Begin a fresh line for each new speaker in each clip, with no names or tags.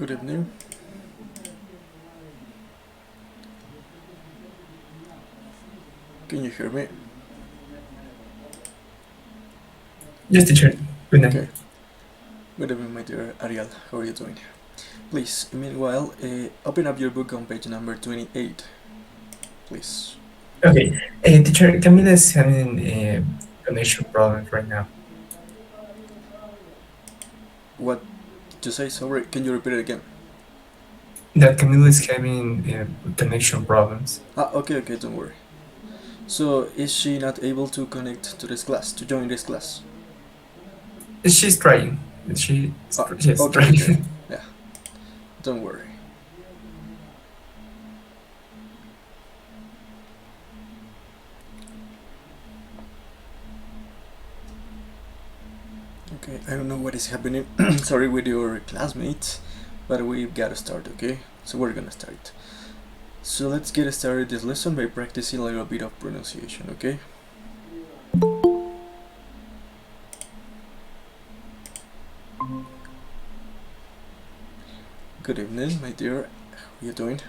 Good evening. Can you hear me?
Yes, teacher. Good night.
Okay. Good evening, my dear Ariel. How are you doing? Please, meanwhile, open up your book on page number 28, please.
Okay. Teacher, Camila is having connection problems right now.
What did you say? Sorry, can you repeat it again?
That Camila is having connection problems.
Okay, don't worry. So, is she not able to connect to this class, to join this class?
She's trying. She
Ah,
yes
okay.
trying.
Yeah, don't worry. Okay, I don't know what is happening, sorry, with your classmates, but we've got to start, okay? So, we're gonna start. So, let's get started this lesson by practicing a little bit of pronunciation, okay? Good evening, my dear. How are you doing?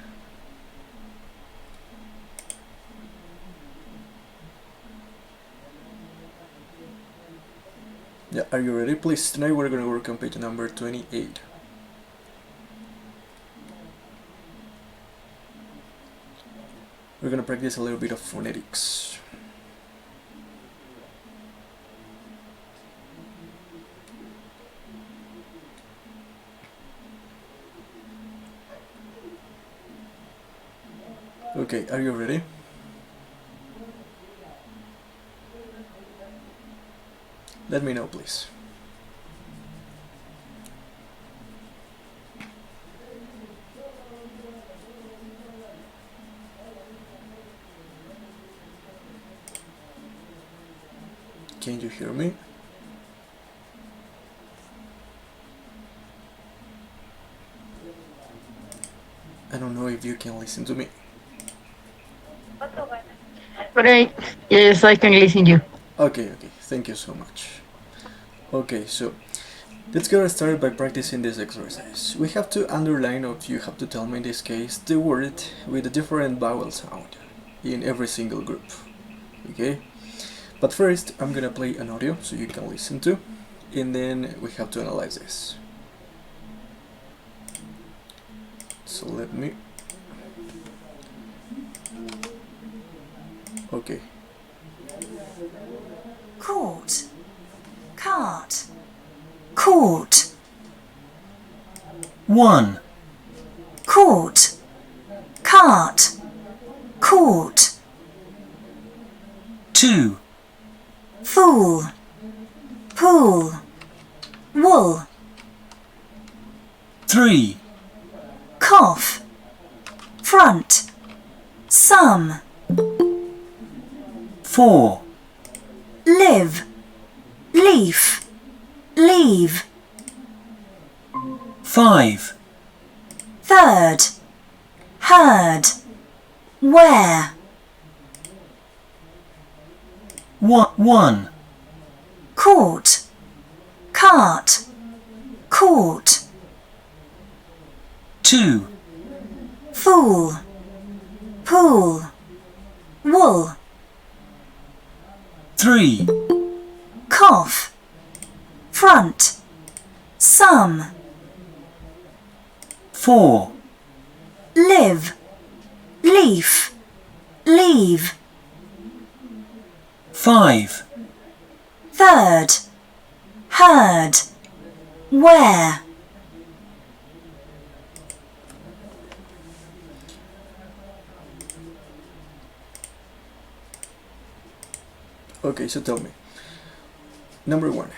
Yeah, are you ready? Please, tonight we're gonna work on page number 28. We're gonna practice a little bit of phonetics. Okay, are you ready? Let me know, please. Can you hear me? I don't know if you can listen to me.
Right. Yes, I can listen you.
Okay, thank you so much. Okay, so let's get started by practicing this exercise. We have to underline, or you have to tell me in this case, the word with a different vowel sound in every single group. Okay? But first, I'm gonna play an audio so you can listen to, and then we have to analyze this. So let me. Okay.
Court, cart, court,
One,
court, cart, court,
two,
fool, pool, wool,
three,
cough, front, some,
four,
live, leaf, leave,
five,
third, herd, where,
one,
court, cart, court,
two,
fool, pool, wool,
three,
cough, front, some,
four,
live, leaf, leave,
five,
third, herd, where,
Okay, so tell me. Number one.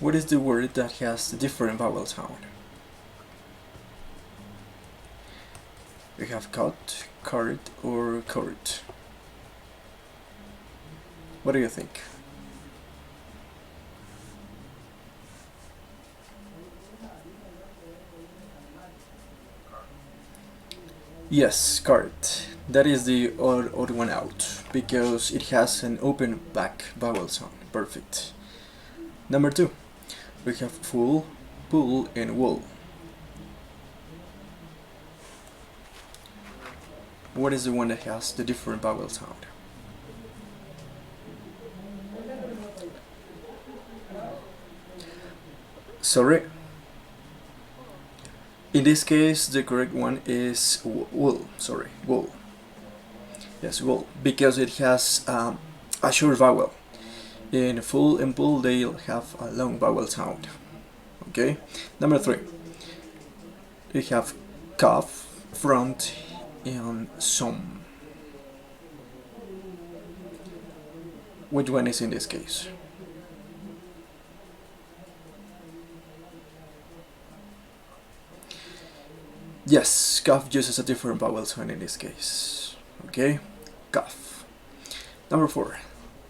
What is the word that has a different vowel sound? We have cut, cart, or court. What do you think? Yes, cart. That is the odd one out because it has an open back vowel sound. Perfect. Number two, we have full, pool, and wool. what is the one that has the different vowel sound? Sorry. In this case, the correct one is wool. Sorry, wool. Yes, wool, because it has a short vowel. In full and pull, they'll have a long vowel sound. Okay. Number 3. We have cough, front, and some. Which one is in this case? Yes, cough uses a different vowel sound in this case. Okay, cough. Number 4,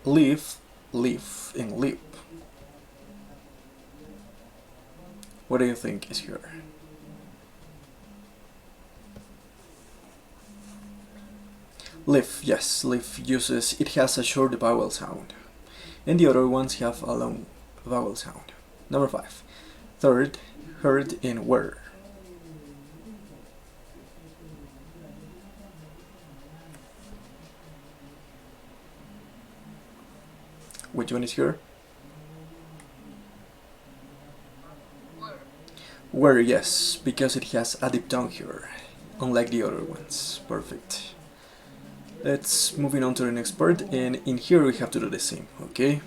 leaf, leaf, and lip. What do you think is here? Leaf, yes, leaf uses, it has a short vowel sound, and the other ones have a long vowel sound. Number 5, third, heard, and where. Which one is here? Where, yes, because it has a diphthong here, unlike the other ones. Perfect. Let's moving on to the next part, and in here we have to do the same, okay?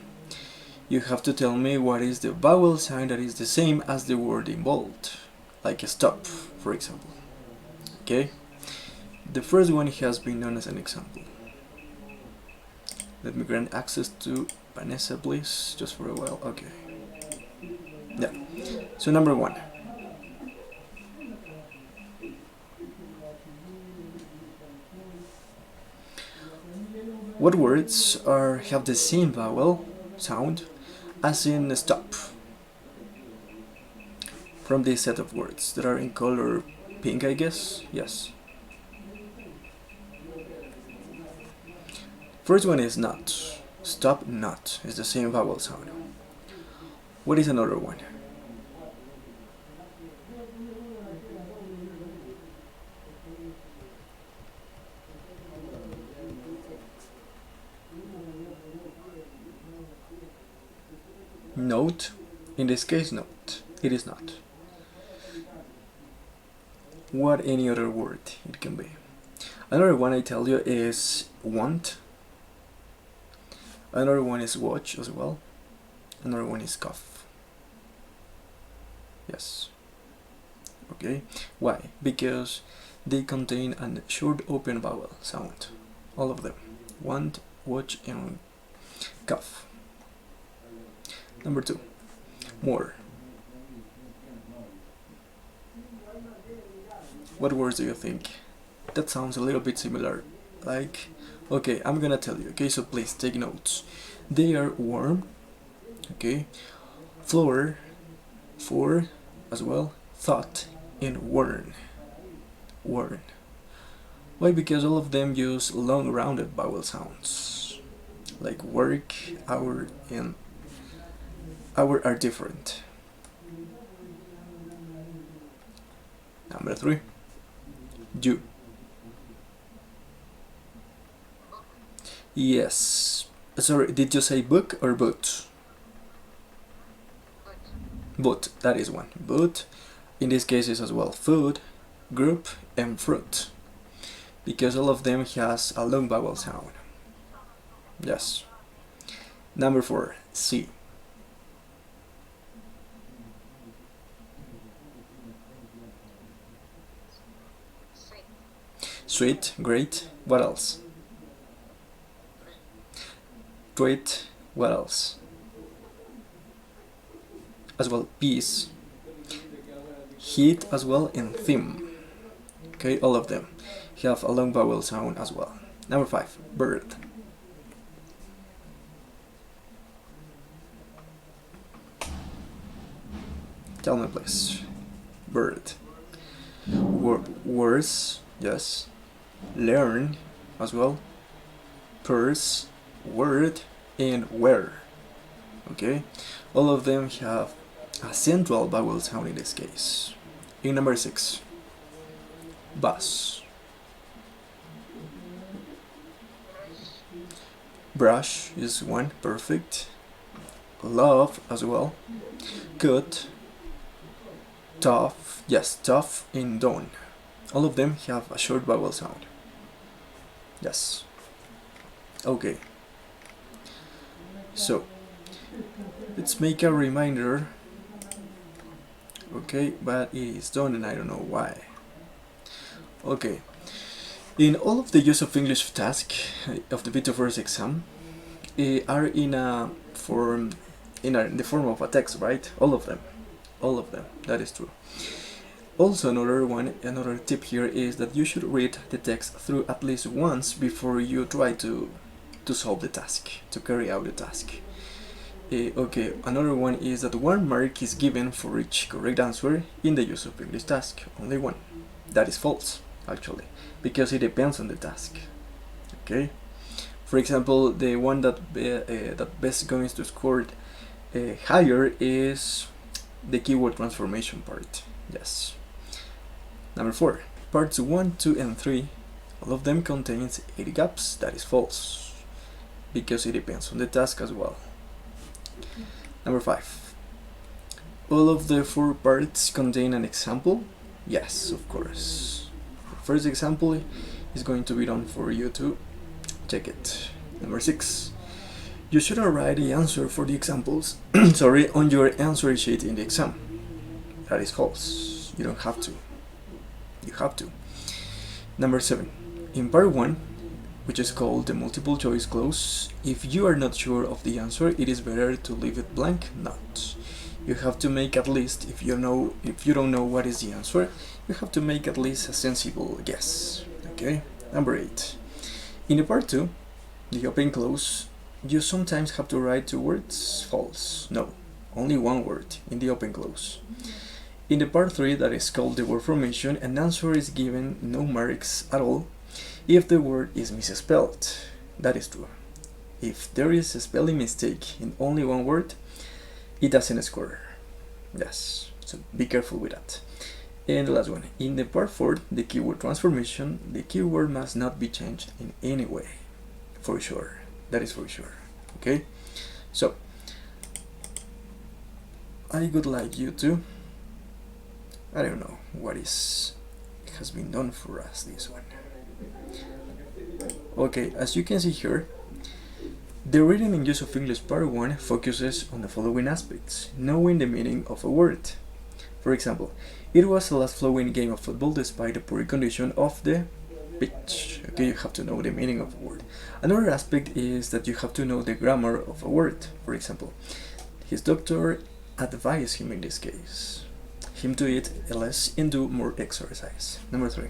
You have to tell me what is the vowel sound that is the same as the word involved, like a stop, for example. Okay? The first one has been known as an example. Let me grant access to Vanessa, please, just for a while. Okay. Yeah. So number 1. What words have the same vowel sound as in stop? From this set of words that are in color pink, I guess? Yes. First one is not. Stop, not. It's the same vowel sound. What is another one? Note. In this case, note. It is not. What any other word it can be? Another one I tell you is want. Another one is watch as well. Another one is cough. Yes. Okay. Why? Because they contain a short open vowel sound. All of them. Want, watch, and cough. Number 2. More. What words do you think? That sounds a little bit similar. Like, okay, I'm gonna tell you, okay, so please take notes. They are warm, okay, floor, for, as well, thought, and worn. Worn. Why? Because all of them use long rounded vowel sounds. Like work, hour, and hour are different. Number 3. Do. Yes. Sorry, did you say book or boot? Boot, that is one. Boot, in this case, is as well food, group, and fruit. Because all of them has a long vowel sound. Yes. Number 4. See. Sweet, great. What else? Great. What else? As well, peace, heat as well, and theme. Okay, all of them have a long vowel sound as well. Number 5. Bird. Tell me please. Bird. Worse, yes. Learn as well. Purse, word, and where. Okay, all of them have a central vowel sound in this case. In number 6. Bus. Brush is one, perfect. Love as well. Good. Tough, yes, tough in done. All of them have a short vowel sound. Yes. Okay. So, let's make a reminder. Okay, but it is done and I don't know why. Okay. In all of the use of English task of the Bit2First exam are in a form, in the form of a text, right? All of them. That is true. Also, another tip here is that you should read the text through at least once before you try to solve the task, to carry out the task. Okay, another one is that 1 mark is given for each correct answer in the use of English task. Only 1. That is false, actually, because it depends on the task. Okay. For example, the one that best going to score higher is the keyword transformation part. Yes. Number 4. Parts 1, 2, and 3, all of them contains 80 gaps. That is false, because it depends on the task as well. Number 5. All of the 4 parts contain an example. Yes, of course. The first example is going to be done for you to check it. Number 6. You shouldn't write the answer for the examples sorry, on your answer sheet in the exam. That is false. You don't have to. You have to. Number 7. In part 1, which is called the multiple choice clause, if you are not sure of the answer, it is better to leave it blank. Not. You have to make at least, if you don't know what is the answer, you have to make at least a sensible guess. Okay. Number 8. In the part 2, the open clause, you sometimes have to write 2 words. False. No, only 1 word in the open clause. In the part 3, that is called the word formation, an answer is given no marks at all if the word is misspelled. That is true. If there is a spelling mistake in only 1 word, it doesn't score. Yes, so be careful with that. And the last one, in the part 4, the keyword transformation, the keyword must not be changed in any way. For sure. That is for sure. Okay? So, I would like you to, I don't know what has been done for us, this one. Okay, as you can see here, the reading and use of English part 1 focuses on the following aspects: knowing the meaning of a word. For example, it was a last flowing game of football despite the poor condition of the pitch. Okay, you have to know the meaning of a word. Another aspect is that you have to know the grammar of a word. For example, his doctor advised him in this case him to eat less and do more exercise. Number 3.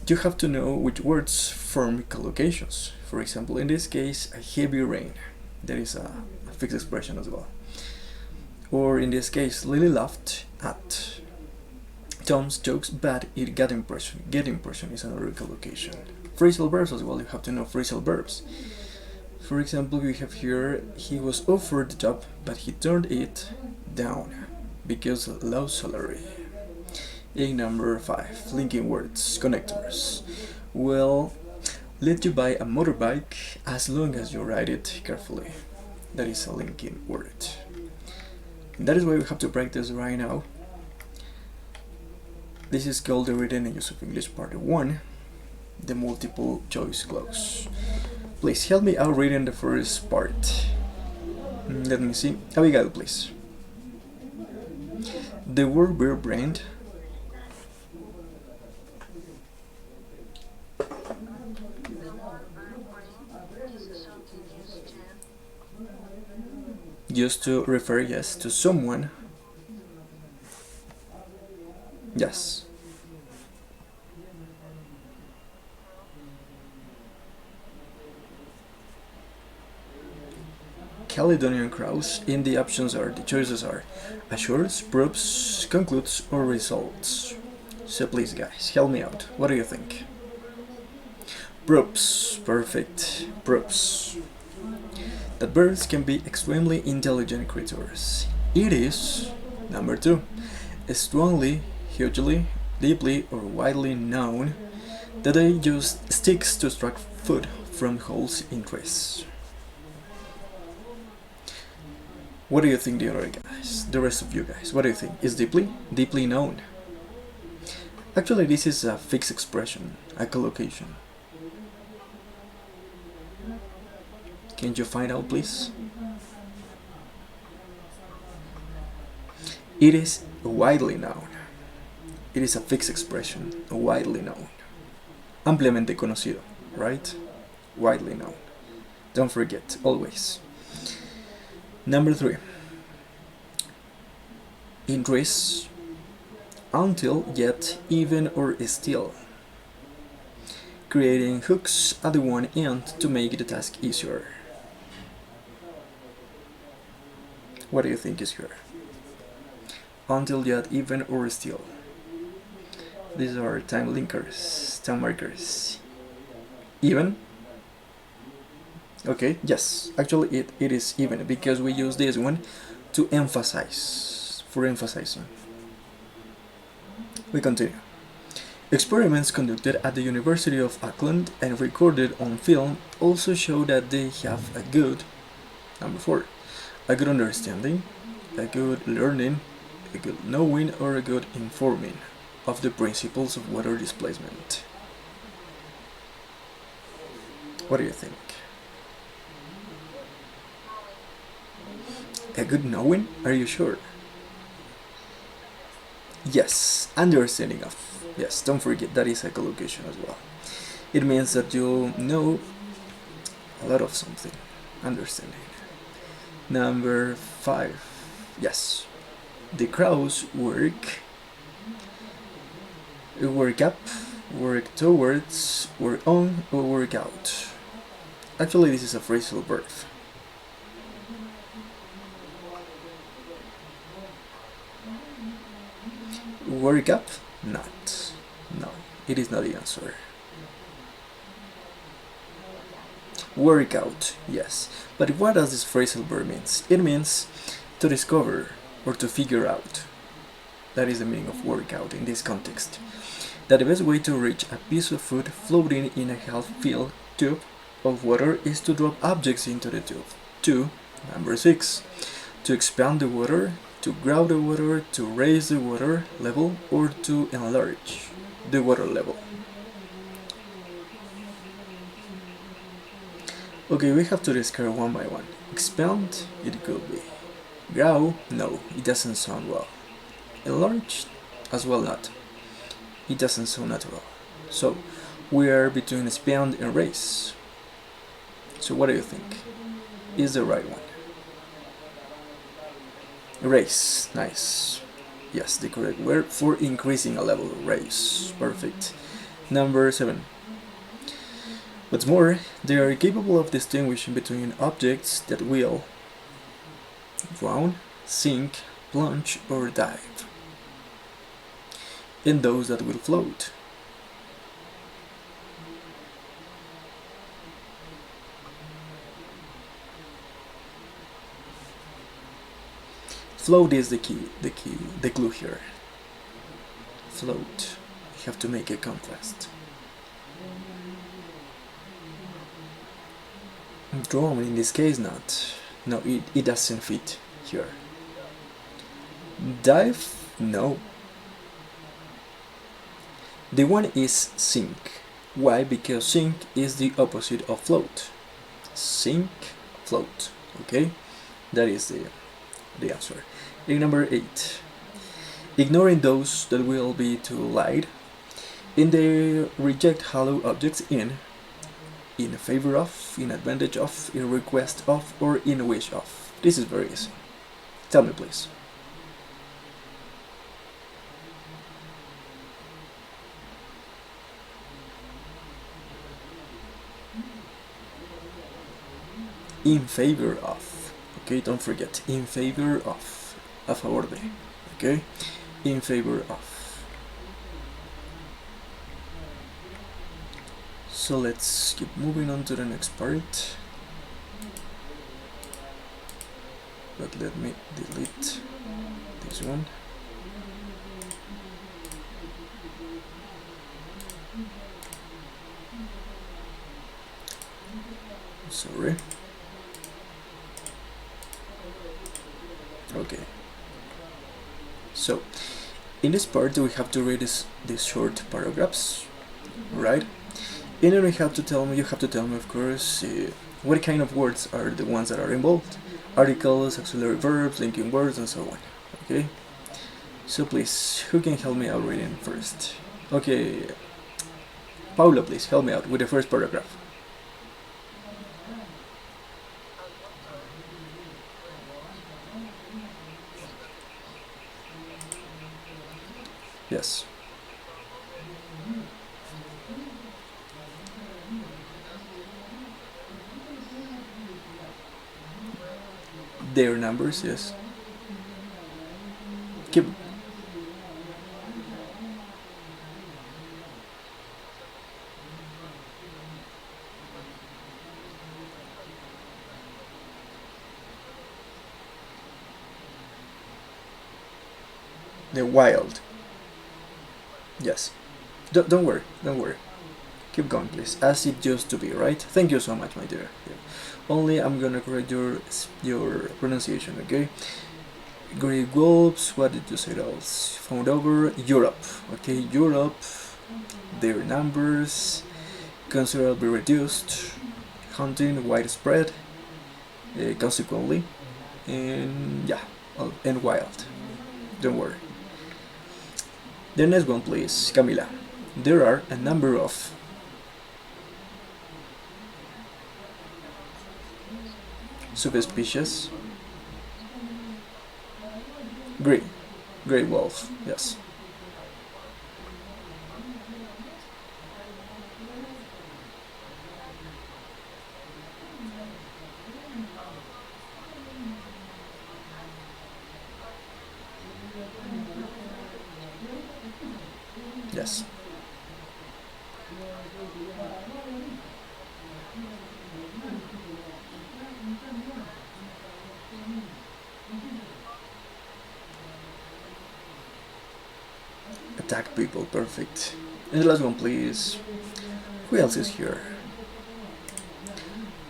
You have to know which words form collocations. For example, in this case, a heavy rain. That is a fixed expression as well. Or in this case, Lily laughed at Tom's jokes, but it got impression. Get impression is another collocation. Phrasal verbs as well, you have to know phrasal verbs. For example, we have here, he was offered the job, but he turned it down because low salary. In number 5, linking words, connectors. Will let you buy a motorbike as long as you write it carefully. That is a linking word. And that is why we have to practice right now. This is called the written and use of English part 1, the multiple choice clause. Please help me out reading the first part. Let me see. Abigail, please. The word beer brand used to refer, yes, to someone. Yes. Caledonian Crows. In the options are, the choices are assures, proves, concludes, or results. So please guys, help me out. What do you think? Proves. Perfect. Proves that birds can be extremely intelligent creatures. It is, number 2, strongly, hugely, deeply, or widely known that they use sticks to extract food from Hall's interests. What do you think, the other guys? The rest of you guys, what do you think? Is deeply known? Actually, this is a fixed expression, a collocation. Can you find out, please? It is widely known. It is a fixed expression, widely known. Ampliamente conocido, right? Widely known. Don't forget, always. Number 3. Interest, until, yet, even, or still. Creating hooks at the one end to make the task easier. What do you think is here? Until, yet, even, or still. These are time linkers, time markers. Even? Okay, yes, actually it is even, because we use this one to emphasize, for emphasizing. We continue. Experiments conducted at the University of Auckland and recorded on film also show that they have a good, number 4, a good understanding, a good learning, a good knowing, or a good informing of the principles of water displacement. What do you think? A good knowing? Are you sure? Yes, understanding of. Yes, don't forget that is a collocation as well. It means that you know a lot of something. Understanding. Number 5. Yes. The crows work up, work towards, work on, or work out. Actually, this is a phrasal verb. Work up? Not. No, it is not the answer. Work out, yes. But what does this phrasal verb mean? It means to discover or to figure out. That is the meaning of work out in this context. That the best way to reach a piece of food floating in a half-filled tube of water is to drop objects into the tube. 2. Number 6. To expand the water, to grow the water, to raise the water level, or to enlarge the water level. Okay, we have to discuss one by one. Expand, it could be. Grow, no, it doesn't sound well. Enlarge, as well not. It doesn't sound natural. So, we are between expand and raise. So what do you think is the right one? Raise, nice. Yes, the correct word for increasing a level. Raise, perfect. Number 7. What's more, they are capable of distinguishing between objects that will drown, sink, plunge, or dive, and those that will float. Float is the clue here. Float. You have to make a contrast. Drown in this case not. No, it doesn't fit here. Dive? No. The one is sink. Why? Because sink is the opposite of float. Sink, float. Okay? That is the answer. In number 8. Ignoring those that will be too light, and they reject hollow objects in favor of, in advantage of, in request of, or in wish of. This is very easy. Tell me please. In favor of. Okay, don't forget. In favor of. A favor de. Okay? In favor of. So let's keep moving on to the next part. But let me delete this one. Sorry. Okay. So, in this part we have to read these short paragraphs, right? And then you have to tell me, of course, what kind of words are the ones that are involved. Articles, auxiliary verbs, linking words, and so on. Okay? So please, who can help me out reading first? Okay, Paula, please help me out with the first paragraph. Yes. Their numbers, yes. Keep. The wild. Yes. Don't worry. Keep going, please. As it used to be, right? Thank you so much, my dear. Yeah. Only I'm gonna correct your pronunciation, okay? Grey wolves. What did you say else? Found over Europe. Okay, Europe. Their numbers considerably reduced. Hunting widespread. Consequently, and yeah, and wild. Don't worry. The next one, please, Camila. There are a number of subspecies. Grey wolf, yes. Yes. Attack people, perfect. And the last one, please. Who else is here?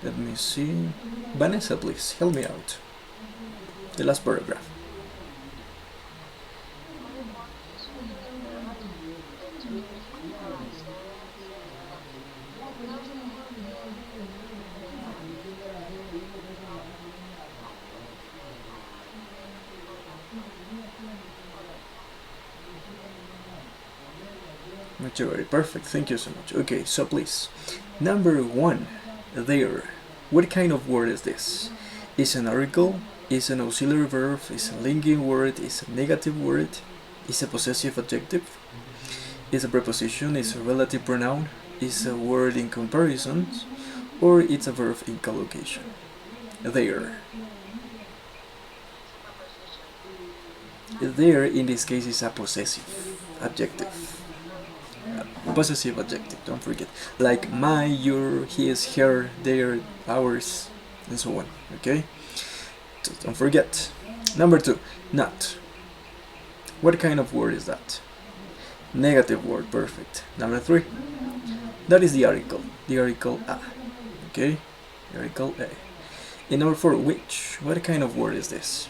Let me see. Vanessa, please, help me out. The last paragraph. Majority, perfect, thank you so much. Okay, so please, number one, there. What kind of word is this? Is an article? Is an auxiliary verb? Is a linking word? Is a negative word? Is a possessive adjective? Is a preposition? Is a relative pronoun? Is a word in comparison? Or it's a verb in collocation? There. There in this case is a possessive adjective. Possessive adjective, don't forget. Like my, your, his, her, their, ours, and so on. Okay? So don't forget. Number two, not. What kind of word is that? Negative word, perfect. Number three, that is the article. The article a. Okay? The article a. And number four, which. What kind of word is this?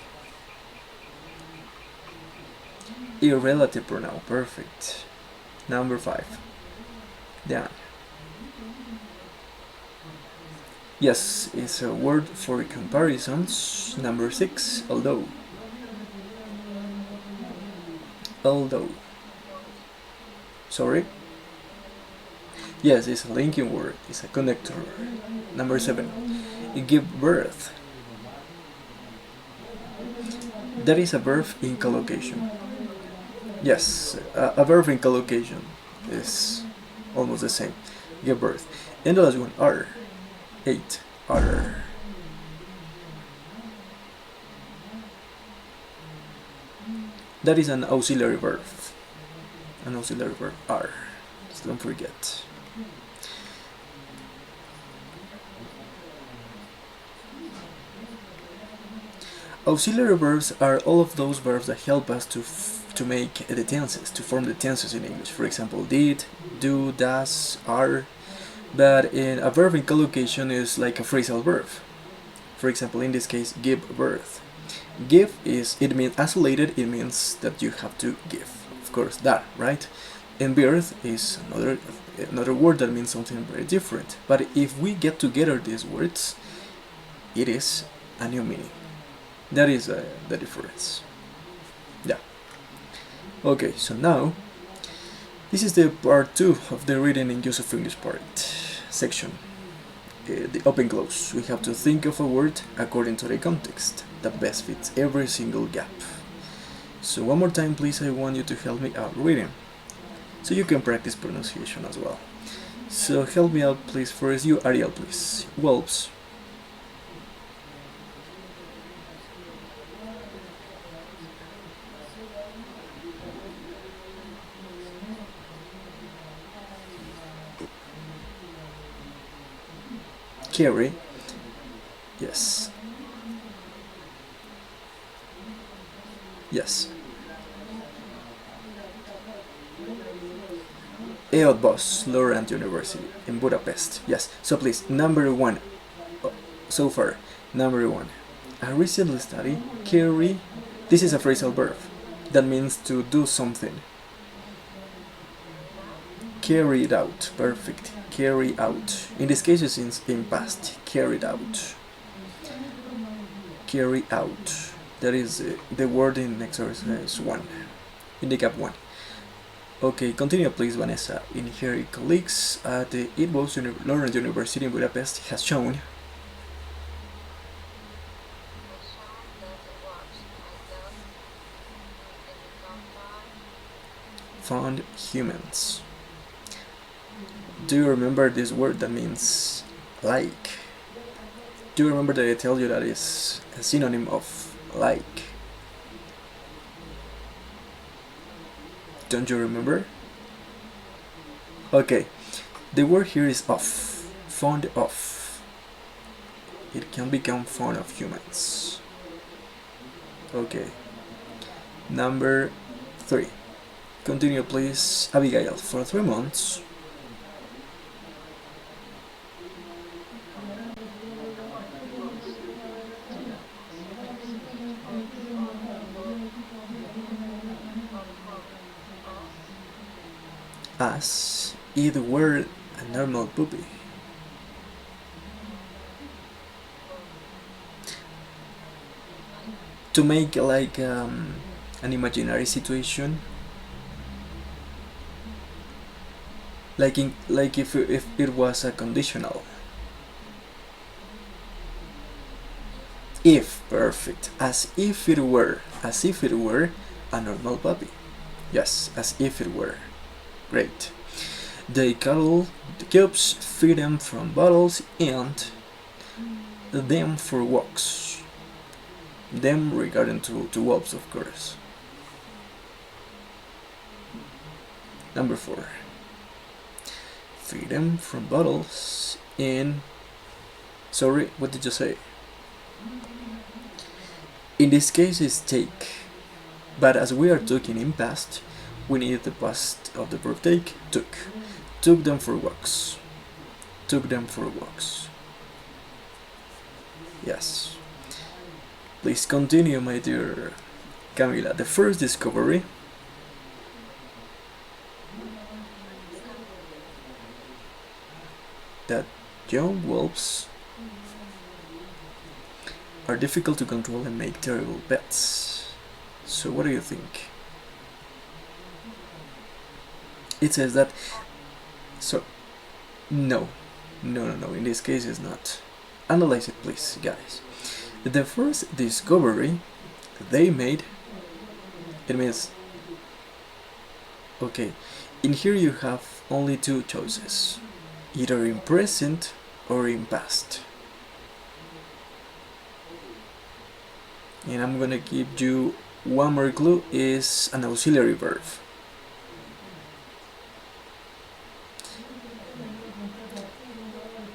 Irrelative pronoun, perfect. Number five, down. Yes, it's a word for comparisons. Number six, although. Although. Sorry? Yes, it's a linking word. It's a connector. Number seven, give birth. That is a verb in collocation. Yes, a verb in collocation is almost the same. Give birth. And the last one, are. 8. Are. That is an auxiliary verb. An auxiliary verb, are. So don't forget. Auxiliary verbs are all of those verbs that help us to make the tenses, to form the tenses in English. For example, did, do, does, are, But in a verb in collocation is like a phrasal verb. For example, in this case, give birth. Give it means isolated, it means that you have to give. Of course, that, right? And birth is another word that means something very different. But if we get together these words, it is a new meaning. That is the difference. Yeah. Okay, so now this is the part 2 of the reading in use of English part section. The open close. We have to think of a word according to the context that best fits every single gap. So one more time, please, I want you to help me out reading, so you can practice pronunciation as well. So help me out, please. First, you, Ariel, please. Wolves. Carry. Yes. Yes. EOTBOS, Laurent University in Budapest. Yes. So please, number 1. So far, number 1. I recently studied carry. This is a phrasal verb. That means to do something. Carried out. Perfect. Carry out. In this case, it's in past. Carried out. Carry out. That is the word in exercise 1. In the gap 1. Okay, continue please, Vanessa. In here, colleagues at the EOTBOS Laurent University in Budapest has shown found humans. Do you remember this word that means like? Do you remember that I tell you that is a synonym of like? Don't you remember? Okay, the word here is of. Fond of. It can become fond of humans. Okay. Number 3. Continue please, Abigail. For 3 months. As it were a normal puppy. To make like an imaginary situation, like if it was a conditional. If, perfect. As if it were a normal puppy. Yes, as if it were. Great. They cuddle the cubs, feed them from bottles, and them for walks. Them regarding to wolves, of course. Number 4. Feed them from bottles and... Sorry, what did you say? In this case it's take. But as we are talking in past, we need the past of the verb take, took. Took them for walks. Took them for walks. Yes. Please continue, my dear Camila. The first discovery. That young wolves are difficult to control and make terrible pets. So what do you think? It says that, so, no, in this case it's not. Analyze it please, guys. The first discovery they made, it means, okay, in here you have only 2 choices, either in present or in past. And I'm gonna give you one more clue, is an auxiliary verb.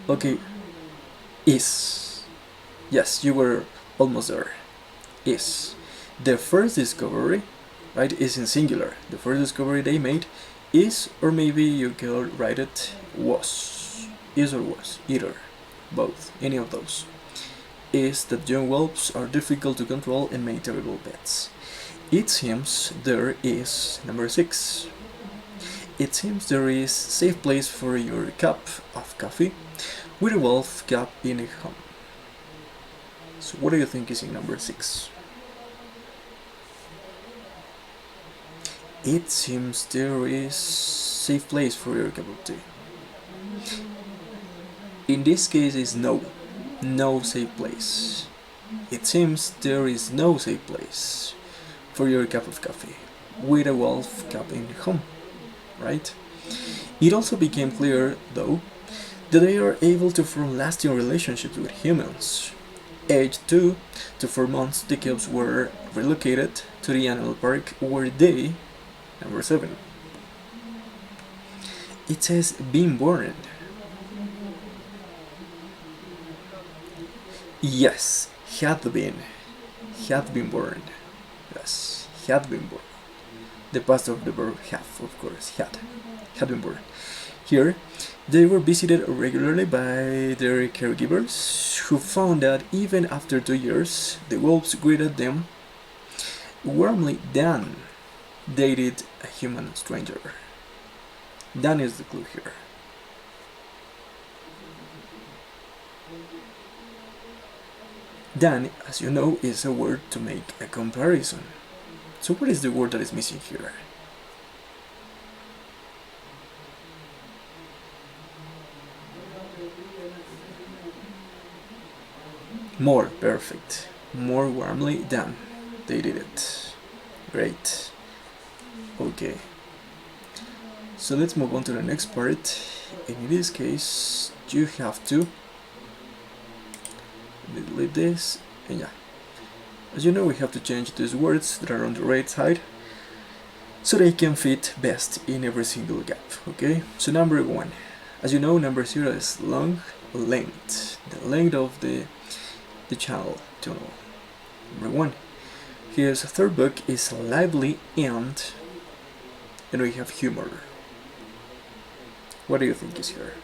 Okay, is. Yes, you were almost there. Is. The first discovery, right, is in singular. The first discovery they made is, or maybe you could write it was. is or was, either, both, any of those, is that young wolves are difficult to control and make terrible pets. It seems there is number 6. It seems there is safe place for your cup of coffee with a wolf cub in a home. So what do you think is in number 6? It seems there is safe place for your cup of tea. In this case is no. No safe place. It seems there is no safe place for your cup of coffee with a wolf cub in home, right? It also became clear, though, that they are able to form lasting relationships with humans. Aged 2 to 4 months, the cubs were relocated to the animal park where they, number 7, it says being born. Yes, had been born. Yes, had been born. The past of the verb have, of course, had been born. Here, they were visited regularly by their caregivers, who found that even after 2 years, the wolves greeted them warmly. Dan dated a human stranger. Dan is the clue here. Dan, as you know, is a word to make a comparison. So what is the word that is missing here? More, perfect. More warmly than. They did it. Great. Okay. So let's move on to the next part. And in this case, you have to delete this, and yeah. As you know, we have to change these words that are on the right side so they can fit best in every single gap, okay? So number 1. As you know, number 0 is length, the length of the channel tunnel. Number 1. Here's a third book is lively and we have humor. What do you think is here?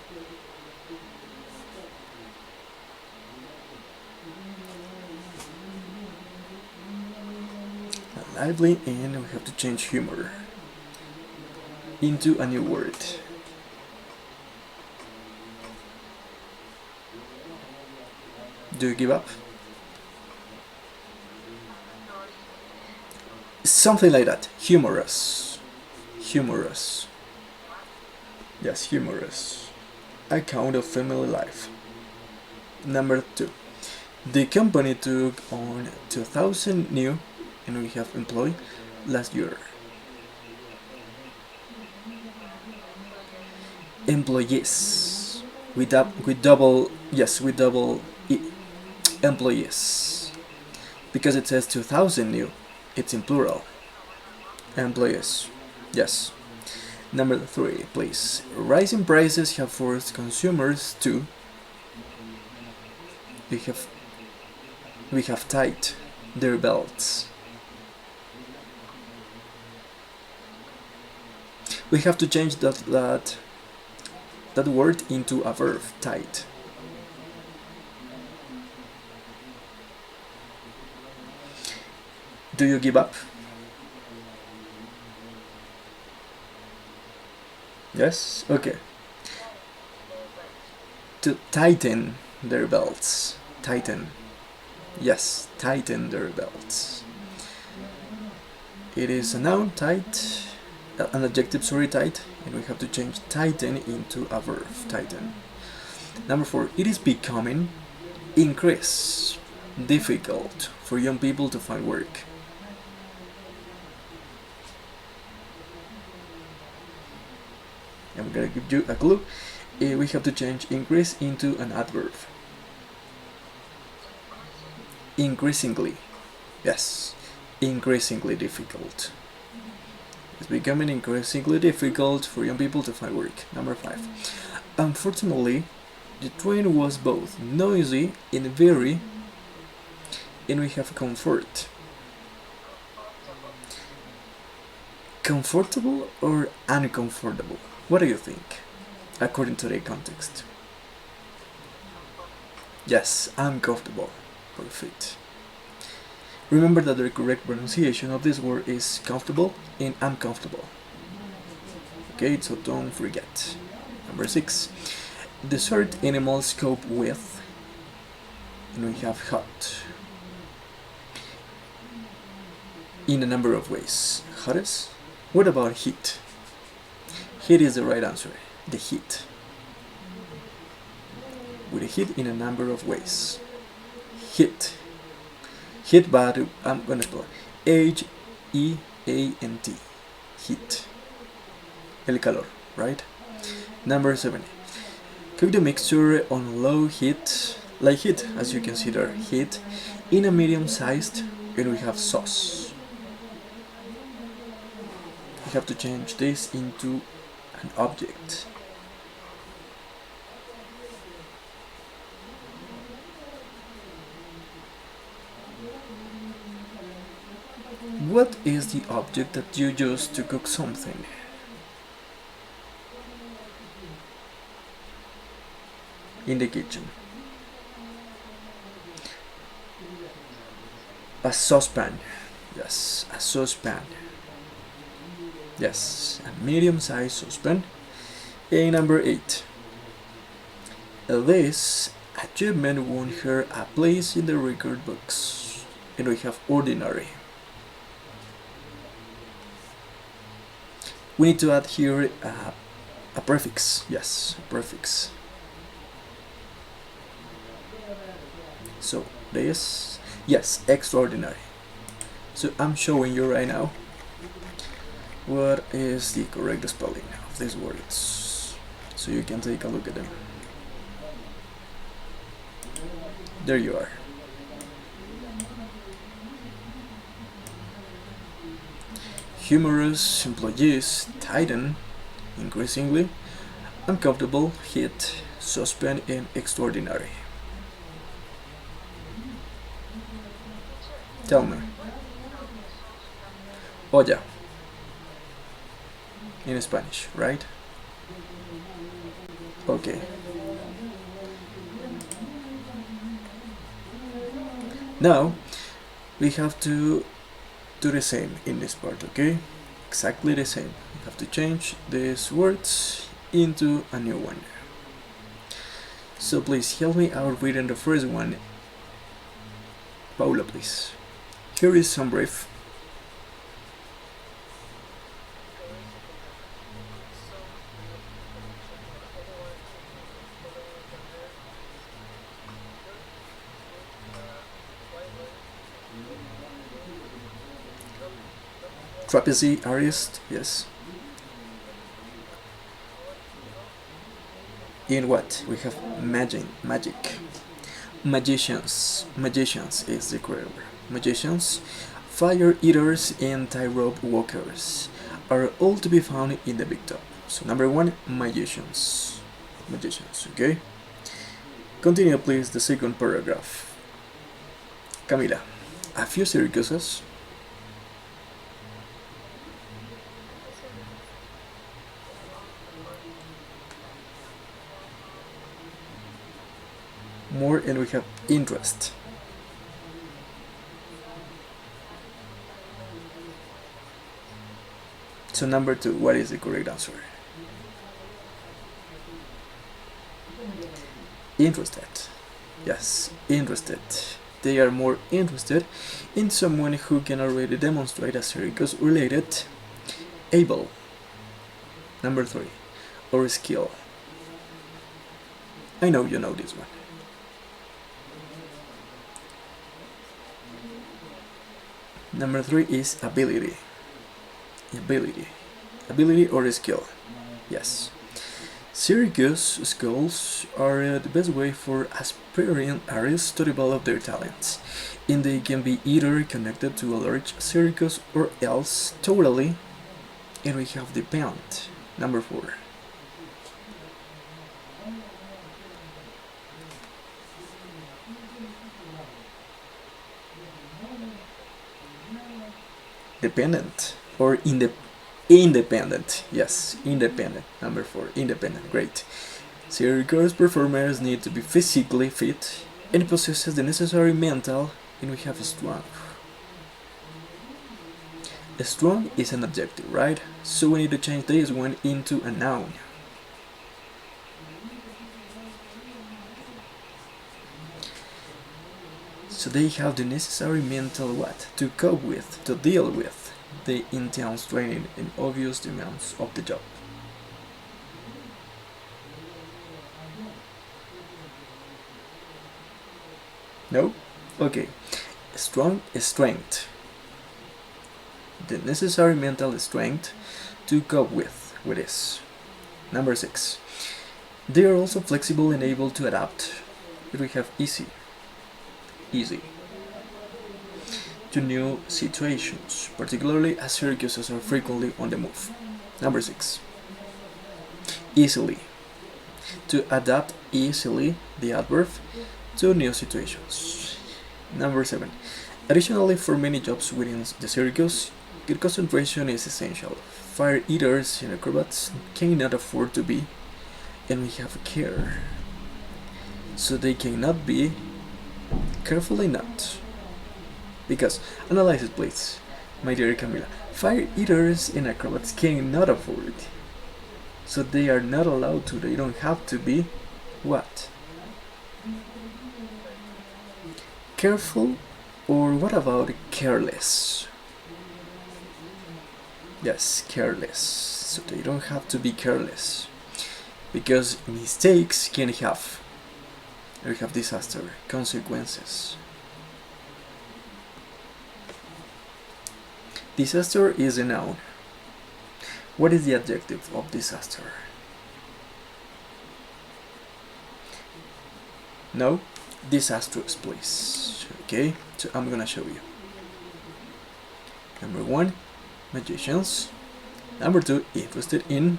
Lively, and we have to change humor into a new word. Do you give up? Something like that. Humorous. Humorous. Yes, humorous. Account of family life. Number 2. The company took on 2,000 new, and we have employed, last year. Employees. With double E. Employees. Because it says 2,000 new, it's in plural. Employees. Yes. Number 3, please. Rising prices have forced consumers to. We have tightened their belts. We have to change that word into a verb, tight. Do you give up? Yes? Okay. To tighten their belts. Tighten. Yes, tighten their belts. It is a noun, tight, an adjective, sorry, tight, and we have to change tighten into a verb, tighten. Number 4, it is becoming increase difficult for young people to find work. I'm gonna give you a clue. We have to change increase into an adverb. Increasingly. Yes, increasingly difficult. It's becoming increasingly difficult for young people to find work. Number 5. Unfortunately, the train was both noisy and very, and we have comfort. Comfortable or uncomfortable? What do you think, according to the context? Yes, I'm comfortable. Perfect. Remember that the correct pronunciation of this word is comfortable and uncomfortable. Okay, so don't forget. Number 6. Desert animals cope with, and we have hot. In a number of ways. Hottest? What about heat? Heat is the right answer. The heat. With the heat in a number of ways. Heat. Heat, but I'm gonna spell H-E-A-N-T. Heat. El calor, right? Number 7. Cook the mixture on low heat, like heat, as you can see there, heat, in a medium sized, and we have sauce. We have to change this into an object. What is the object that you use to cook something? In the kitchen. A saucepan. Yes, a saucepan. Yes, a medium-sized saucepan. And number 8. This achievement won her a place in the record books. And we have ordinary. We need to add here a prefix. Yes, a prefix. So this, yes, extraordinary. So I'm showing you right now what is the correct spelling of these words, so you can take a look at them. There you are. Humorous, employees, tighten, increasingly, uncomfortable, hit, suspend, and extraordinary. Tell me. Olla. In Spanish, right? Okay. Now, we have to do the same in this part, okay? Exactly the same. We have to change these words into a new one. So please help me out reading the first one. Paula, please. Here is some brief. Trapeze artist, yes. In what? We have magic. Magicians is the correct word. Magicians, fire eaters, and tightrope walkers are all to be found in the big top. So number 1, magicians, okay? Continue please the second paragraph. Camila, a few circuses more, and we have interest. So number 2, what is the correct answer? Interested. Yes, interested. They are more interested in someone who can already demonstrate a circus related. Able. Number 3, or skill. I know you know this one. Number 3 is ability. Ability or skill. Yes. Circus schools are the best way for aspiring artists to develop their talents, and they can be either connected to a large circus or else totally. And we have depend. Number 4. Dependent or independent. Yes, independent. Number 4, independent. Great. Circus performers need to be physically fit and it possesses the necessary mental, and we have strong. Strong is an adjective, right? So we need to change this one into a noun. So they have the necessary mental what? To cope with, to deal with the intense training and obvious demands of the job. No? Okay. Strong strength. The necessary mental strength to cope with this. Number 6. They are also flexible and able to adapt. But we have easy to new situations, particularly as circuses are frequently on the move. Number 6. Easily. To adapt easily, the adverb, to new situations. Number 7. Additionally, for many jobs within the circus, good concentration is essential. Fire eaters and acrobats cannot afford to be, and we have care. So they cannot be, carefully not. Because, analyze it please, my dear Camila. Fire eaters and acrobats cannot afford. So they are not allowed to, they don't have to be, what? Careful, or what about careless? Yes, careless. So they don't have to be careless. Because mistakes can have, we have disaster, consequences. Disaster is a noun. What is the adjective of disaster? No? Disastrous, please. Okay, so I'm gonna show you. Number 1, magicians. Number 2, interested in.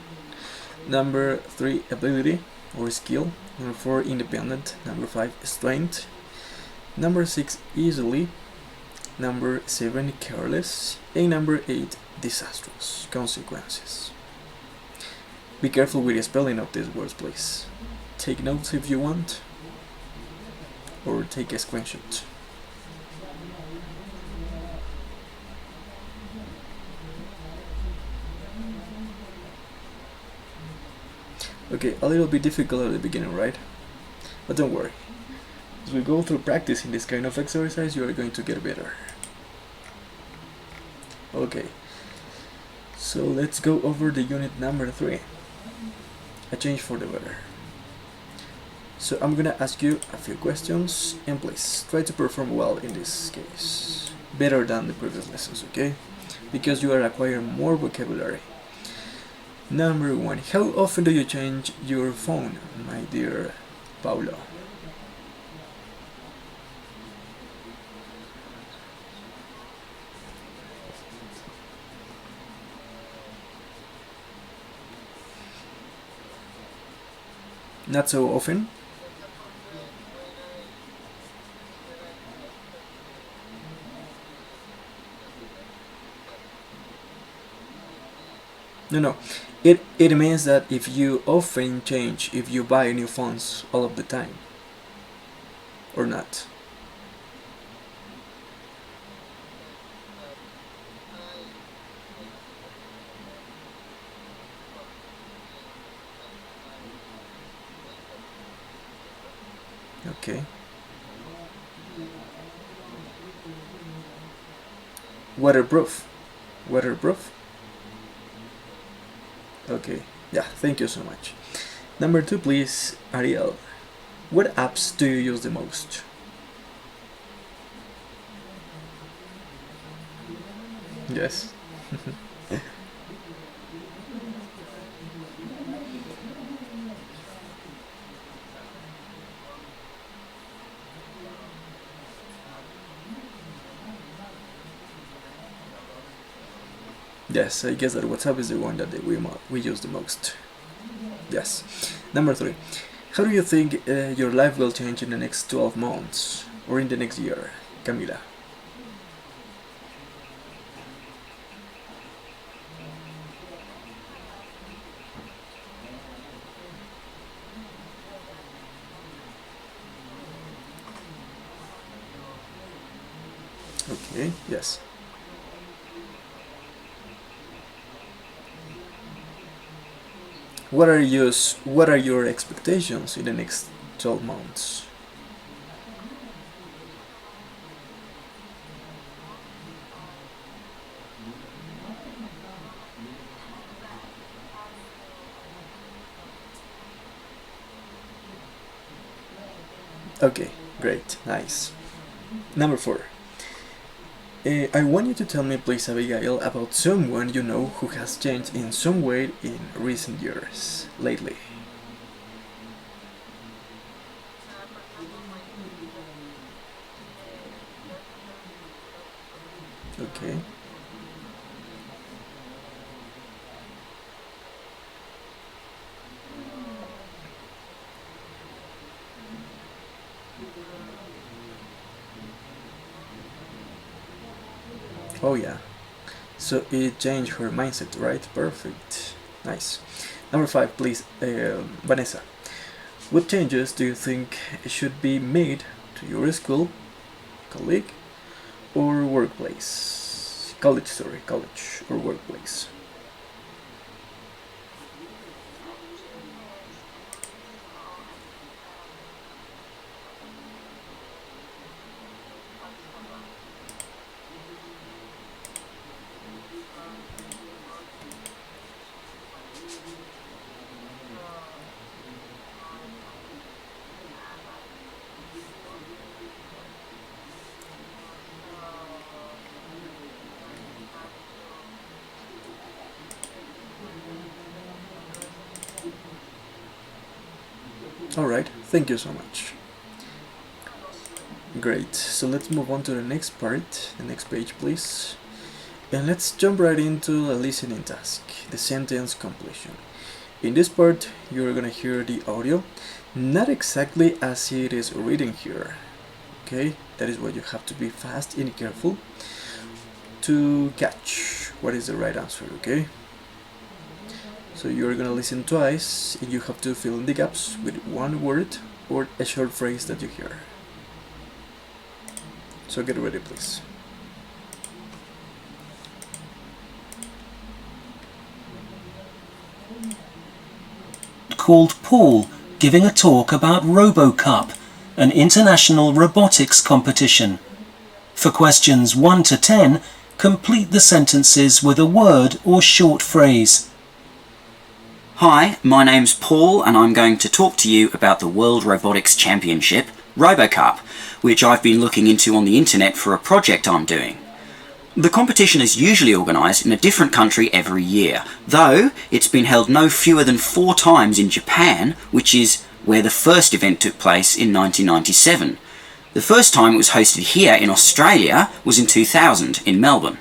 Number 3, ability or skill. Number 4, independent. Number 5, strength. Number 6, easily. Number 7, careless. And number 8, disastrous, consequences. Be careful with the spelling of these words, please. Take notes if you want, or take a screenshot. Okay, a little bit difficult at the beginning, right? But don't worry. As we go through practicing this kind of exercise, you are going to get better. Okay, so let's go over the unit number 3. A change for the better. So I'm gonna ask you a few questions, and please try to perform well in this case. Better than the previous lessons, okay? Because you are acquiring more vocabulary. Number 1. How often do you change your phone, my dear Paulo? Not so often? No. It means that if you often change, if you buy new phones all of the time, or not. Okay. Waterproof. Waterproof? Okay, yeah, thank you so much. Number 2, please, Ariel. What apps do you use the most? Yes. Yes, I guess that WhatsApp is the one that we use the most. Yes. Number 3. How do you think your life will change in the next 12 months or in the next year, Camila? Okay, yes. What are your expectations in the next 12 months? Okay, great, nice. Number 4. I want you to tell me, please, Abigail, about someone you know who has changed in some way in recent years, lately. Okay. Oh yeah. So it changed her mindset, right? Perfect. Nice. Number 5, please, Vanessa. What changes do you think should be made to your school, colleague, or workplace? College or workplace. Alright, thank you so much. Great, so let's move on to the next part, the next page please. And let's jump right into a listening task, the sentence completion. In this part, you're gonna hear the audio, not exactly as it is reading here. Okay, that is why you have to be fast and careful to catch what is the right answer, okay? So you're gonna listen twice and you have to fill in the gaps with one word or a short phrase that you hear. So get ready please.
Called Paul giving a talk about RoboCup, an international robotics competition. For questions 1 to 10, complete the sentences with a word or short phrase.
Hi, my name's Paul and I'm going to talk to you about the World Robotics Championship, RoboCup, which I've been looking into on the internet for a project I'm doing. The competition is usually organised in a different country every year, though it's been held no fewer than 4 times in Japan, which is where the first event took place in 1997. The first time it was hosted here in Australia was in 2000 in Melbourne.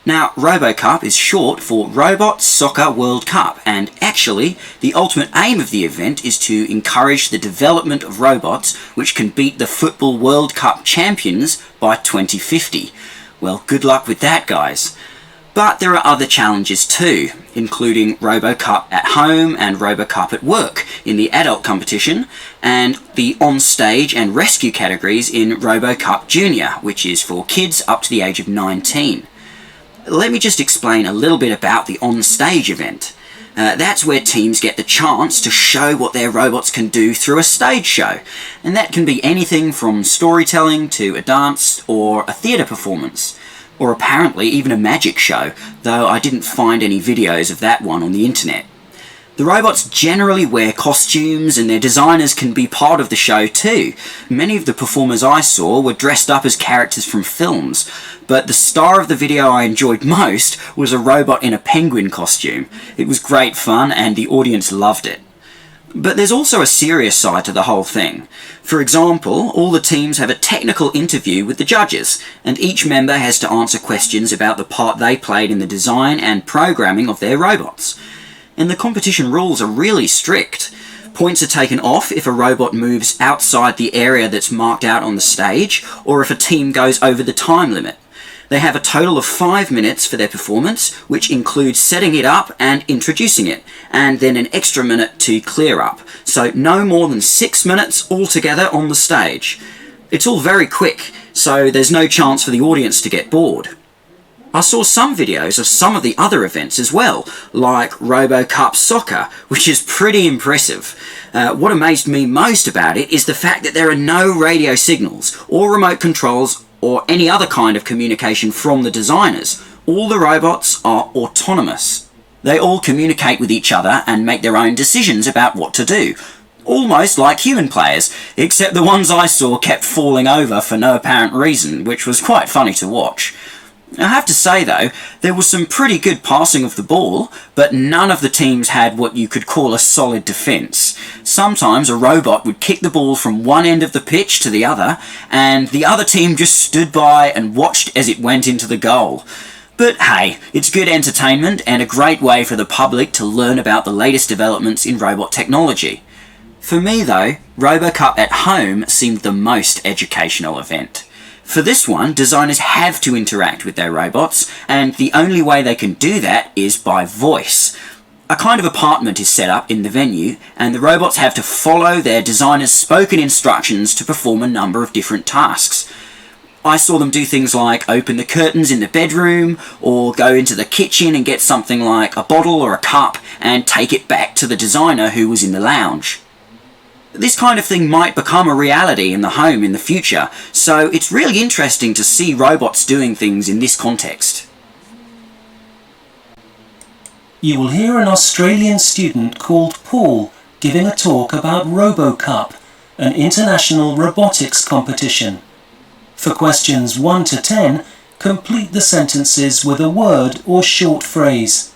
Now, RoboCup is short for Robot Soccer World Cup, and actually, the ultimate aim of the event is to encourage the development of robots which can beat the Football World Cup champions by 2050. Well, good luck with that, guys. But there are other challenges too, including RoboCup at home and RoboCup at work in the adult competition, and the on-stage and rescue categories in RoboCup Junior, which is for kids up to the age of 19. Let me just explain a little bit about the on-stage event. That's where teams get the chance to show what their robots can do through a stage show. And that can be anything from storytelling to a dance or a theatre performance. Or apparently even a magic show, though I didn't find any videos of that one on the internet. The robots generally wear costumes and their designers can be part of the show too. Many of the performers I saw were dressed up as characters from films, but the star of the video I enjoyed most was a robot in a penguin costume. It was great fun and the audience loved it. But there's also a serious side to the whole thing. For example, all the teams have a technical interview with the judges, and each member has to answer questions about the part they played in the design and programming of their robots. And the competition rules are really strict. Points are taken off if a robot moves outside the area that's marked out on the stage, or if a team goes over the time limit. They have a total of 5 minutes for their performance, which includes setting it up and introducing it, and then an extra minute to clear up. So no more than 6 minutes altogether on the stage. It's all very quick, so so there's no chance for the audience to get bored. I saw some videos of some of the other events as well, like RoboCup Soccer, which is pretty impressive. What amazed me most about it is the fact that there are no radio signals or remote controls or any other kind of communication from the designers. All the robots are autonomous. They all communicate with each other and make their own decisions about what to do. Almost like human players, except the ones I saw kept falling over for no apparent reason, which was quite funny to watch. I have to say though, there was some pretty good passing of the ball, but none of the teams had what you could call a solid defence. Sometimes a robot would kick the ball from one end of the pitch to the other, and the other team just stood by and watched as it went into the goal. But hey, it's good entertainment and a great way for the public to learn about the latest developments in robot technology. For me though, RoboCup at home seemed the most educational event. For this one, designers have to interact with their robots, and the only way they can do that is by voice. A kind of apartment is set up in the venue, and the robots have to follow their designer's spoken instructions to perform a number of different tasks. I saw them do things like open the curtains in the bedroom, or go into the kitchen and get something like a bottle or a cup and take it back to the designer who was in the lounge. This kind of thing might become a reality in the home in the future, so it's really interesting to see robots doing things in this context.
You will hear an Australian student called Paul giving a talk about RoboCup, an international robotics competition. For questions 1 to 10, complete the sentences with a word or short phrase.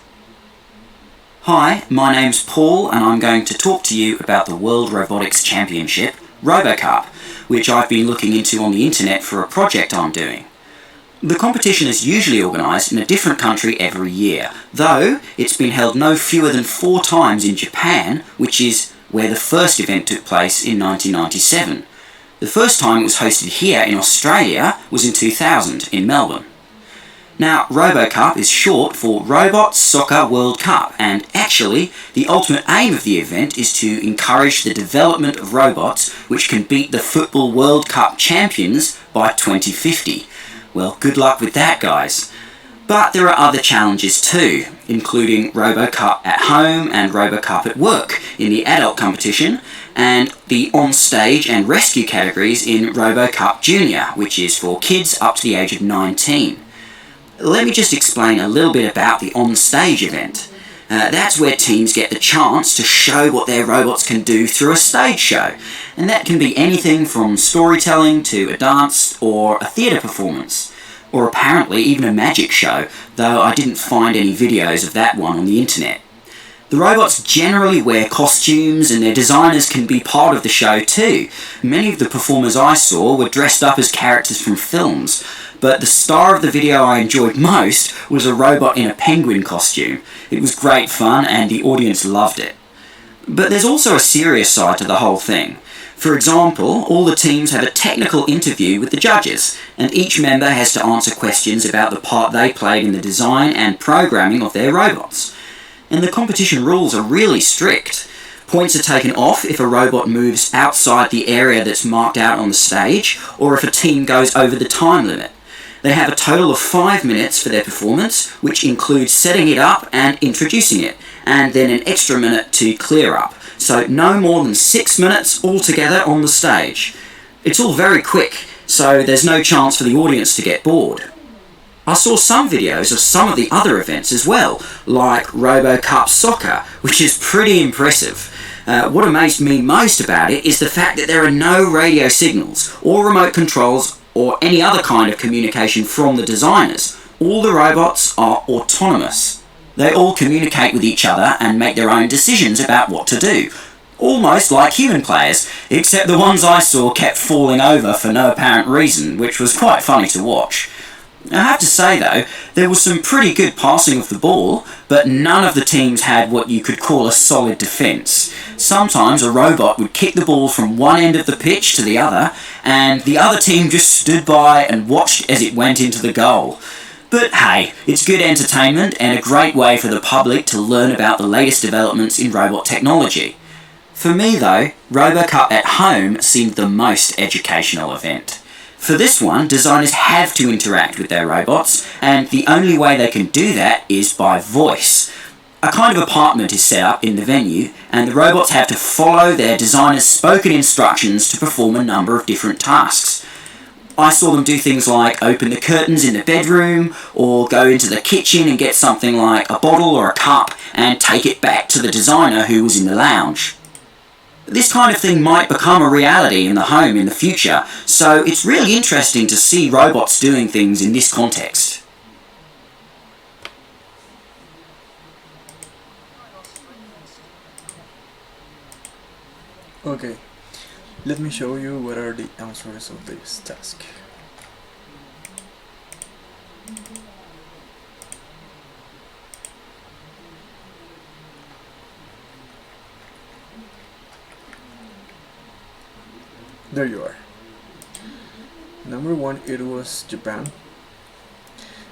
Hi, my name's Paul and I'm going to talk to you about the World Robotics Championship, RoboCup, which I've been looking into on the internet for a project I'm doing. The competition is usually organised in a different country every year, though it's been held no fewer than 4 times in Japan, which is where the first event took place in 1997. The first time it was hosted here in Australia was in 2000 in Melbourne. Now, RoboCup is short for Robot Soccer World Cup, and actually, the ultimate aim of the event is to encourage the development of robots which can beat the Football World Cup champions by 2050. Well, good luck with that, guys. But there are other challenges too, including RoboCup at home and RoboCup at work in the adult competition, and the on-stage and rescue categories in RoboCup Junior, which is for kids up to the age of 19. Let me just explain a little bit about the on-stage event. That's where teams get the chance to show what their robots can do through a stage show, and that can be anything from storytelling to a dance or a theatre performance, or apparently even a magic show, though I didn't find any videos of that one on the internet. The robots generally wear costumes and their designers can be part of the show too. Many of the performers I saw were dressed up as characters from films, but the star of the video I enjoyed most was a robot in a penguin costume. It was great fun and the audience loved it. But there's also a serious side to the whole thing. For example, all the teams have a technical interview with the judges, and each member has to answer questions about the part they played in the design and programming of their robots. And the competition rules are really strict. Points are taken off if a robot moves outside the area that's marked out on the stage, or if a team goes over the time limit. They have a total of 5 minutes for their performance, which includes setting it up and introducing it, and then an extra minute to clear up. So no more than 6 minutes altogether on the stage. It's all very quick, so there's no chance for the audience to get bored. I saw some videos of some of the other events as well, like RoboCup Soccer, which is pretty impressive. What amazed me most about it is the fact that there are no radio signals or remote controls or any other kind of communication from the designers. All the robots are autonomous. They all communicate with each other and make their own decisions about what to do. Almost like human players, except the ones I saw kept falling over for no apparent reason, which was quite funny to watch. I have to say though, there was some pretty good passing of the ball, but none of the teams had what you could call a solid defence. Sometimes a robot would kick the ball from one end of the pitch to the other, and the other team just stood by and watched as it went into the goal. But hey, it's good entertainment and a great way for the public to learn about the latest developments in robot technology. For me though, RoboCup at home seemed the most educational event. For this one, designers have to interact with their robots, and the only way they can do that is by voice. A kind of apartment is set up in the venue, and the robots have to follow their designer's spoken instructions to perform a number of different tasks. I saw them do things like open the curtains in the bedroom, or go into the kitchen and get something like a bottle or a cup and take it back to the designer who was in the lounge. This kind of thing might become a reality in the home in the future, so it's really interesting to see robots doing things in this context.
Okay, let me show you what are the answers of this task. There you are. Number 1, it was Japan.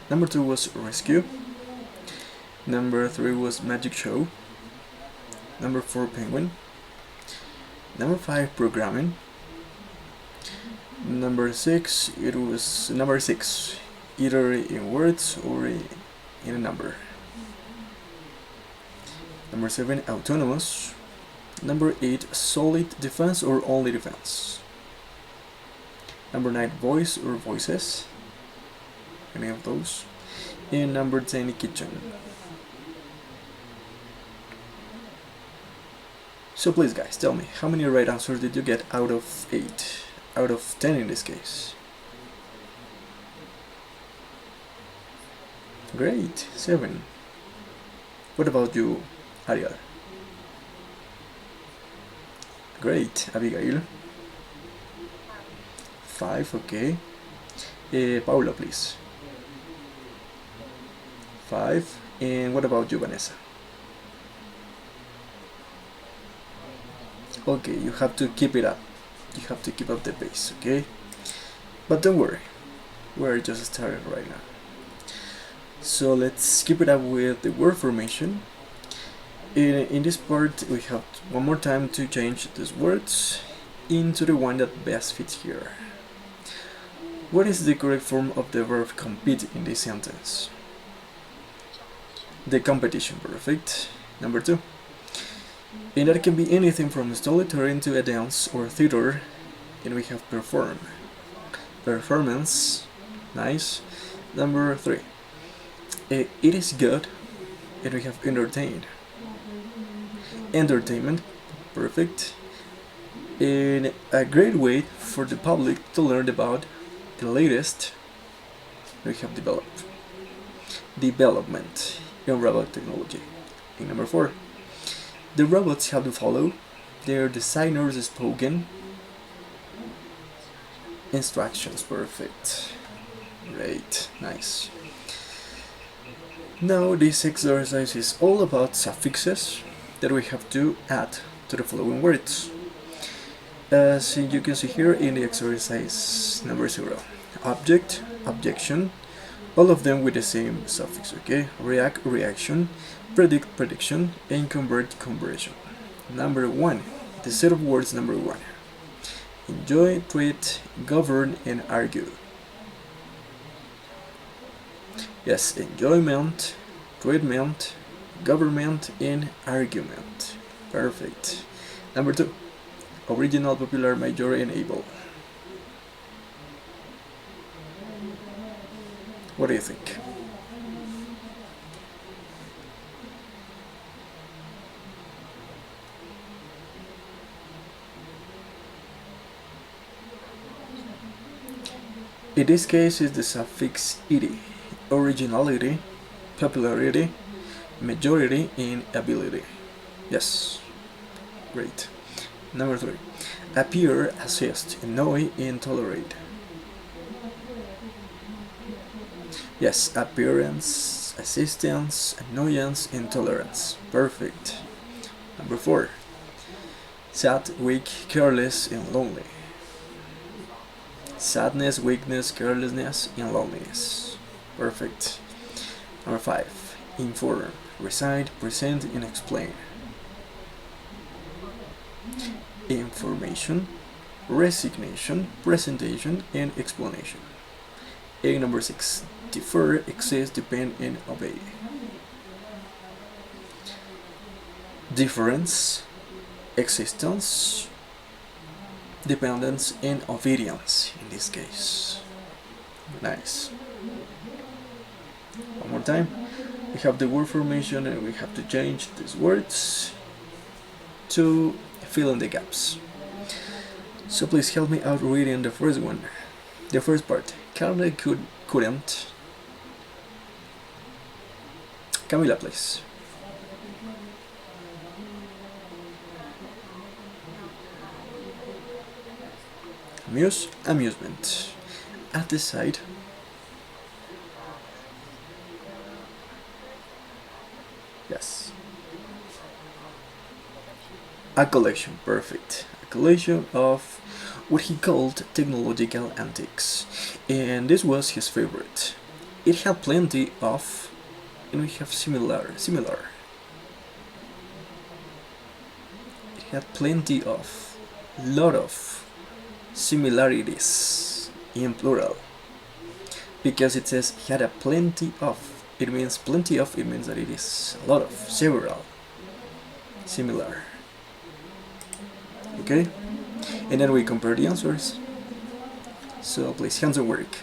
Number 2 was Rescue. Number 3 was Magic Show. Number 4, Penguin. Number 5, Programming. Number 6, it was number 6, either in words or in a number. Number 7, Autonomous. Number 8, Solid Defense or Only Defense. Number 9, Voice or Voices, any of those. And number 10, Kitchen. So please guys, tell me, how many right answers did you get out of 8? Out of 10 in this case? Great, 7. What about you, Ariel? Great, Abigail? 5, okay. Paula, please. 5. And what about you, Vanessa? Okay, you have to keep it up. You have to keep up the pace, okay? But don't worry, we're just starting right now. So let's keep it up with the word formation. In this part, we have one more time to change these words into the one that best fits here. What is the correct form of the verb compete in this sentence? The competition, perfect. Number 2. And that can be anything from storytelling to a dance or theater, and we have perform. Performance, nice. Number 3. It is good, and we have entertain. Entertainment, perfect. And a great way for the public to learn about the latest we have developed. Development in robot technology. And number 4. The robots have to follow their designers' spoken instructions. Perfect. Great. Nice. Now this exercise is all about suffixes that we have to add to the following words. As you can see here in the exercise number 0. Object, objection, all of them with the same suffix, okay? React, reaction, predict, prediction, and convert, conversion. Number 1, the set of words number 1. Enjoy, treat, govern, and argue. Yes, enjoyment, treatment, government, and argument. Perfect. Number 2, original, popular, major, and able. What do you think? In this case, is the suffix ity. Originality, popularity, majority, and ability. Yes, great. Number 3, appear, assist, annoy, and tolerate. Yes, appearance, assistance, annoyance, and tolerance. Perfect. Number 4, sad, weak, careless, and lonely. Sadness, weakness, carelessness, and loneliness. Perfect. Number 5, inform, recite, present, and explain. Information, resignation, presentation, and explanation. And number 6, defer, exist, depend, and obey. Difference, existence, dependence, and obedience in this case. Nice. One more time. We have the word formation and we have to change these words to fill in the gaps. So please help me out reading the first one. The first part. Carla couldn't. Camila, please. Amusement. At the side. Yes. A collection, perfect. A collection of what he called technological antiques. And this was his favorite. It had plenty of, and we have similar. It had plenty of, lot of similarities in plural. Because it says he had a plenty of. It means plenty of, it means that it is a lot of, several, similar. Okay? And then we compare the answers. So please, hands on work.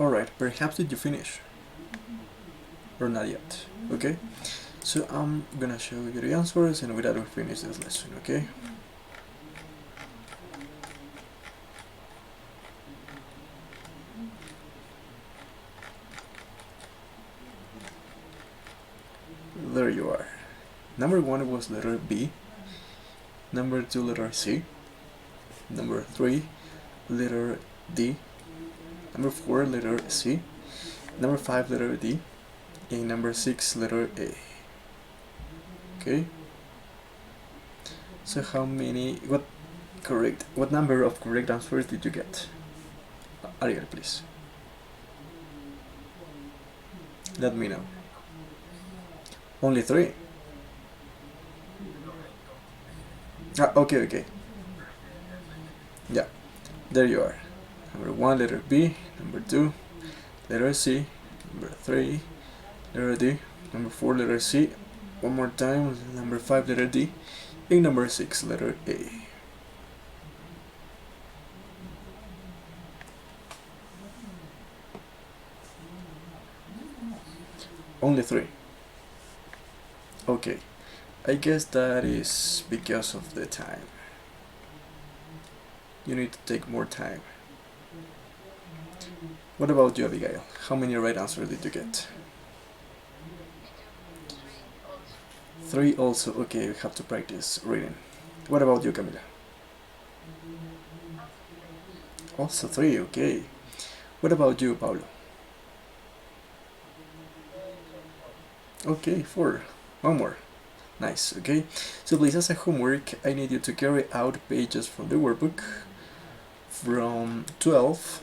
Alright, perhaps did you finish? Or not yet? Okay, so I'm gonna show you the answers and with that we finish this lesson, okay? There you are. Number 1 was letter B, number 2 letter C, number 3 letter D, number 4 letter C, number 5 letter D, and number 6 letter A. Okay, so what number of correct answers did you get? Ariel, please let me know. Only 3? Okay, yeah, there you are. Number 1 letter B, number 2 letter C, number 3 letter D, number 4 letter C, one more time, number 5 letter D, and number 6 letter A. Only 3. Okay, I guess that is because of the time. You need to take more time. What about you, Abigail? How many right answers did you get? 3 also. Okay, we have to practice reading. What about you, Camila? Also 3, okay. What about you, Paulo? Okay, 4. One more. Nice, okay. So please, as a homework, I need you to carry out pages from the workbook from 12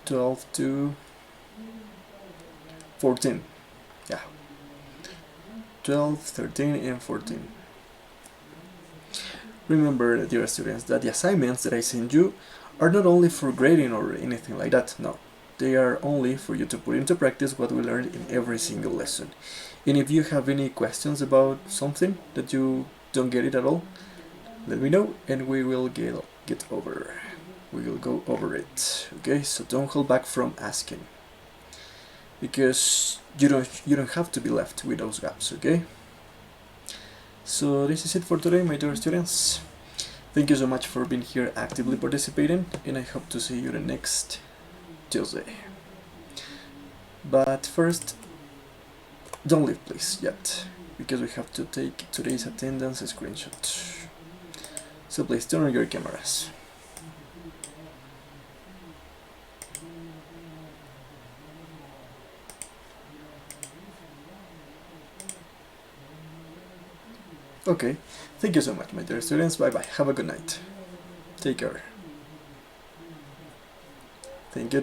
to 14. Yeah. 12, 13, and 14. Remember, dear students, that the assignments that I send you are not only for grading or anything like that, no. They are only for you to put into practice what we learned in every single lesson. And if you have any questions about something that you don't get it at all, let me know and we will get over. We will go over it. Okay, so don't hold back from asking, because you don't have to be left with those gaps. Okay. So this is it for today, my dear students. Thank you so much for being here actively participating, and I hope to see you the next Tuesday. But first, don't leave please yet, because we have to take today's attendance screenshot. So please turn on your cameras. Okay, thank you so much, my dear students. Bye bye. Have a good night. Take care. Thank you.